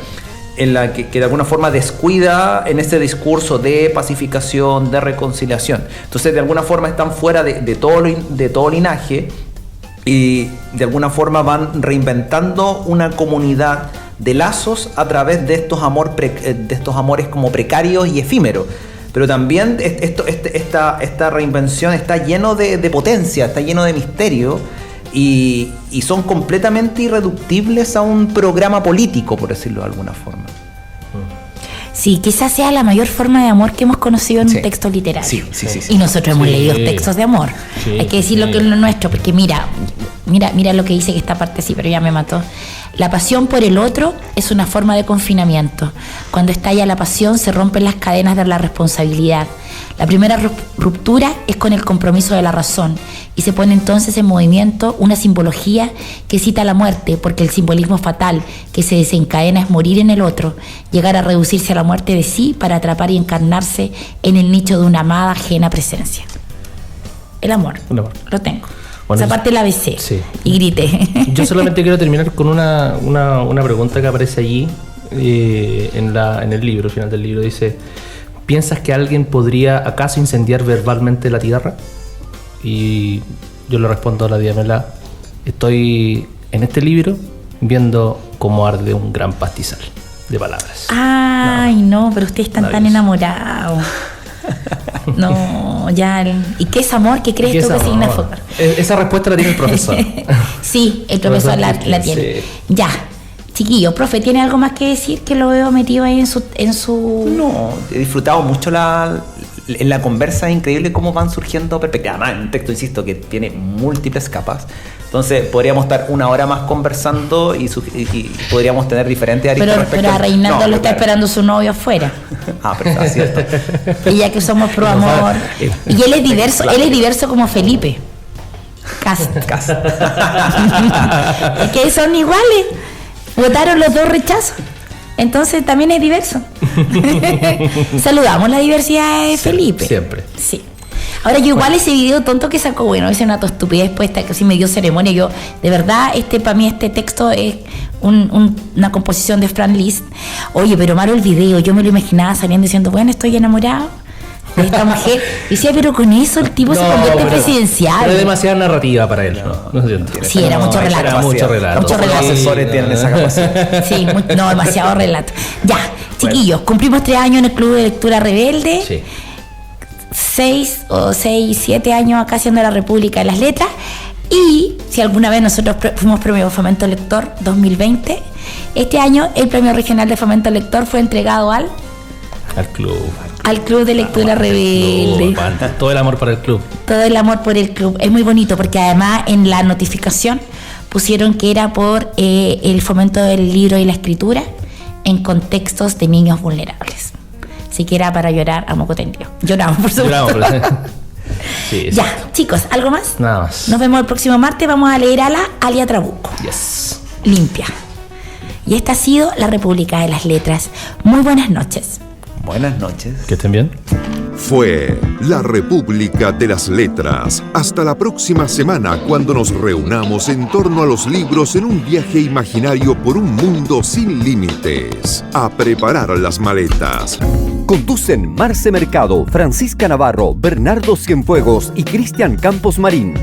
Speaker 5: en la que de alguna forma descuida en este discurso de pacificación, de reconciliación. Entonces de alguna forma están fuera de todo linaje y de alguna forma van reinventando una comunidad de lazos a través de estos amores como precarios y efímeros. Pero también esta reinvención está lleno de potencia, está lleno de misterio y son completamente irreductibles a un programa político, por decirlo de alguna forma.
Speaker 3: Sí, quizás sea la mayor forma de amor que hemos conocido en un texto literario.
Speaker 5: Sí.
Speaker 3: Y nosotros hemos leído textos de amor. Sí, hay que decir lo que es lo nuestro, porque mira lo que dice, que esta parte sí, pero ya me mató. La pasión por el otro es una forma de confinamiento. Cuando estalla la pasión se rompen las cadenas de la responsabilidad. La primera ruptura es con el compromiso de la razón y se pone entonces en movimiento una simbología que cita la muerte, porque el simbolismo fatal que se desencadena es morir en el otro, llegar a reducirse a la muerte de sí para atrapar y encarnarse en el nicho de una amada ajena presencia. El amor. Lo tengo. Bueno, esa parte la besé, sí, y grité.
Speaker 4: Yo solamente quiero terminar con una pregunta que aparece allí en el libro, al final del libro. Dice: ¿piensas que alguien podría acaso incendiar verbalmente la tierra? Y yo le respondo a la Diamela: estoy en este libro viendo cómo arde un gran pastizal de palabras.
Speaker 3: Ay, no, pero ustedes están tan enamorados. No, ya. ¿Y qué es amor? ¿Qué crees tú que significa?
Speaker 4: Esa respuesta la tiene el profesor.
Speaker 3: Sí, el profesor la tiene. Sí. Ya. Chiquillo, profe, ¿tiene algo más que decir? Que lo veo metido ahí en su...
Speaker 5: No, he disfrutado mucho en la conversa. Es increíble cómo van surgiendo perspectivas. Además, un texto, insisto, que tiene múltiples capas. Entonces, podríamos estar una hora más conversando y podríamos tener diferentes aristas respecto.
Speaker 3: Pero a Reinaldo lo está esperando su novio afuera.
Speaker 5: Pero está cierto.
Speaker 3: Y ya que somos pro amor. Y él es diverso, él es diverso como Felipe. Cast. Es que son iguales. Votaron los dos rechazos. Entonces también es diverso. Saludamos la diversidad de Felipe.
Speaker 4: Siempre.
Speaker 3: Sí. Ahora yo igual ese video tonto que sacó, bueno, es una estupidez puesta que sí me dio ceremonia. Yo, de verdad, para mí este texto es una composición de Franz Liszt. Oye, pero malo el video, yo me lo imaginaba saliendo diciendo, bueno, estoy enamorado de esta mujer. Y decía, pero con eso el tipo se convierte en presidencial.
Speaker 4: Pero es demasiada narrativa para él, ¿no?
Speaker 3: Sí, era mucho relato.
Speaker 4: Era mucho relato.
Speaker 5: Muchos asesores tienen esa capacidad.
Speaker 3: Sí, demasiado relato. Ya, chiquillos, cumplimos 3 años en el Club de Lectura Rebelde.
Speaker 4: Sí.
Speaker 3: 6, 7 años acá haciendo la República de las Letras. Y si alguna vez nosotros fuimos premio Fomento Lector 2020, este año el premio regional de Fomento Lector fue entregado al Club de Lectura Rebelde.
Speaker 4: Todo el amor para el club.
Speaker 3: Todo el amor por el club. Es muy bonito porque además en la notificación pusieron que era por el fomento del libro y la escritura en contextos de niños vulnerables. Así que era para llorar a moco tendido. Lloramos, por supuesto. Sí, ya, chicos, ¿algo más?
Speaker 4: Nada más.
Speaker 3: Nos vemos el próximo martes. Vamos a leer a la Alia Trabuco.
Speaker 4: Yes.
Speaker 3: Limpia. Y esta ha sido la República de las Letras. Muy buenas noches.
Speaker 5: Buenas noches.
Speaker 4: Que estén bien.
Speaker 1: Fue la República de las Letras. Hasta la próxima semana cuando nos reunamos en torno a los libros en un viaje imaginario por un mundo sin límites. A preparar las maletas.
Speaker 2: Conducen Marce Mercado, Francisca Navarro, Bernardo Cienfuegos y Cristian Campos Marín.